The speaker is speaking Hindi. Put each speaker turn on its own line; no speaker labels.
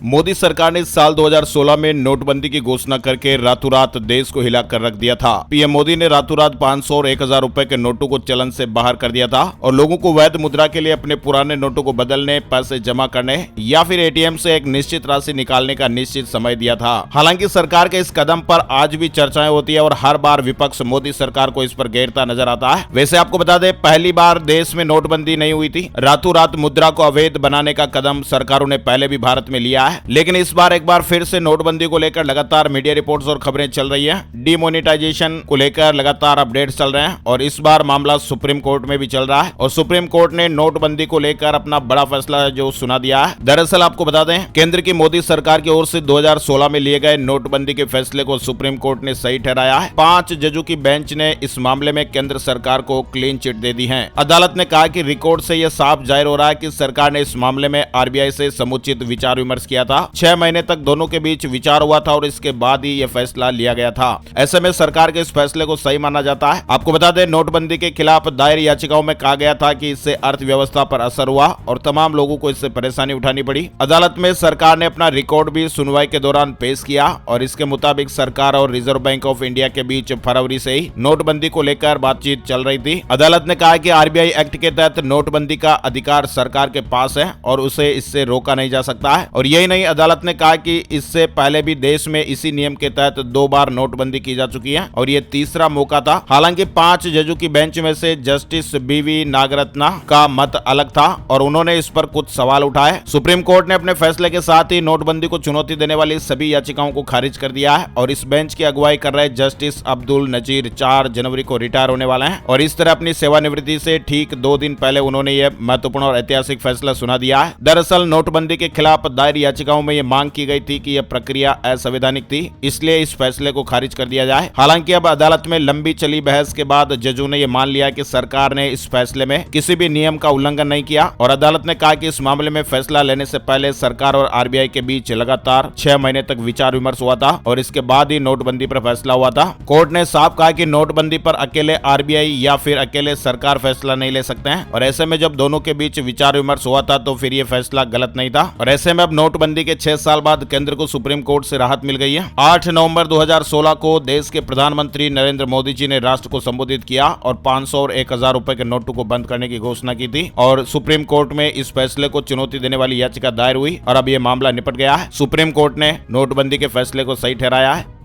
मोदी सरकार ने साल 2016 में नोटबंदी की घोषणा करके रातों रात देश को हिला कर रख दिया था। पीएम मोदी ने रातों रात 500 और 1000 रुपए के नोटों को चलन से बाहर कर दिया था और लोगों को वैध मुद्रा के लिए अपने पुराने नोटों को बदलने, पैसे जमा करने या फिर एटीएम से एक निश्चित राशि निकालने का निश्चित समय दिया था। हालांकि सरकार के इस कदम पर आज भी चर्चाएं होती है और हर बार विपक्ष मोदी सरकार को इस पर घेरता नजर आता है। वैसे आपको बता दें, पहली बार देश में नोटबंदी नहीं हुई थी। रातों रात मुद्रा को अवैध बनाने का कदम सरकारों ने पहले भी भारत में लिया है, लेकिन इस बार एक बार फिर से नोटबंदी को लेकर लगातार मीडिया रिपोर्ट्स और खबरें चल रही हैं। डिमोनेटाइजेशन को लेकर लगातार अपडेट्स चल रहे हैं और इस बार मामला सुप्रीम कोर्ट में भी चल रहा है और सुप्रीम कोर्ट ने नोटबंदी को लेकर अपना बड़ा फैसला जो सुना दिया है। दरअसल आपको बता दें, केंद्र की मोदी सरकार की ओर से 2016 में लिए गए नोटबंदी के फैसले को सुप्रीम कोर्ट ने सही ठहराया है। 5 जजों की बेंच ने इस मामले में केंद्र सरकार को क्लीन चिट दे दी है। अदालत ने कहा कि रिकॉर्ड से यह साफ जाहिर हो रहा है कि सरकार ने इस मामले में आरबीआई से समुचित विचार विमर्श किया था। 6 महीने तक दोनों के बीच विचार हुआ था और इसके बाद ही यह फैसला लिया गया था। ऐसे में सरकार के इस फैसले को सही माना जाता है। आपको बता दें, नोटबंदी के खिलाफ दायर याचिकाओं में कहा गया था कि इससे अर्थव्यवस्था पर असर हुआ और तमाम लोगों को इससे परेशानी उठानी पड़ी। अदालत में सरकार ने अपना रिकॉर्ड भी सुनवाई के दौरान पेश किया और इसके मुताबिक सरकार और रिजर्व बैंक ऑफ इंडिया के बीच फरवरी से ही नोटबंदी को लेकर बातचीत चल रही थी। अदालत ने कहा कि आरबीआई एक्ट के तहत नोटबंदी का अधिकार सरकार के पास है और उसे इससे रोका नहीं जा सकता है। और यही नहीं, अदालत ने कहा कि इससे पहले भी देश में इसी नियम के तहत 2 बार नोटबंदी की जा चुकी है और ये तीसरा मौका था। हालांकि 5 जजों की बेंच में से जस्टिस बीवी नागरत्ना का मत अलग था और उन्होंने इस पर कुछ सवाल उठाए। सुप्रीम कोर्ट ने अपने फैसले के साथ ही नोटबंदी को चुनौती देने वाली सभी याचिकाओं को खारिज कर दिया है और इस बेंच की अगुवाई कर रहे जस्टिस अब्दुल नजीर 4 जनवरी को रिटायर होने वाले हैं और इस तरह अपनी सेवानिवृत्ति से ठीक 2 दिन पहले उन्होंने यह महत्वपूर्ण और ऐतिहासिक फैसला सुना दिया है। दरअसल नोटबंदी के खिलाफ दायर याचिकाओं में यह मांग की गई थी कि यह प्रक्रिया असंवैधानिक थी, इसलिए इस फैसले को खारिज कर दिया जाए। हालांकि अब अदालत में लंबी चली बहस के बाद जजों ने यह मान लिया कि सरकार ने इस फैसले में किसी भी नियम का उल्लंघन नहीं किया और अदालत ने कहा कि इस मामले में फैसला लेने से पहले सरकार और आरबीआई के बीच लगातार 6 महीने तक विचार विमर्श हुआ था और इसके बाद ही नोटबंदी पर फैसला हुआ था। कोर्ट ने साफ कहा कि नोटबंदी पर अकेले आरबीआई या फिर अकेले सरकार फैसला नहीं ले सकते हैं और ऐसे में जब दोनों के बीच विचार विमर्श हुआ था तो फिर ये फैसला गलत नहीं था और ऐसे में अब नोटबंदी के 6 साल बाद केंद्र को सुप्रीम कोर्ट से राहत मिल गई है। 8 नवंबर 2016 को देश के प्रधानमंत्री नरेंद्र मोदी जी ने राष्ट्र को संबोधित किया और 500 और 1000 रुपए के नोटों को बंद करने की घोषणा की थी और सुप्रीम कोर्ट में इस फैसले को चुनौती देने वाली याचिका दायर हुई और अब यह मामला निपट गया है। सुप्रीम कोर्ट ने नोटबंदी के फैसले को सही ठहराया है।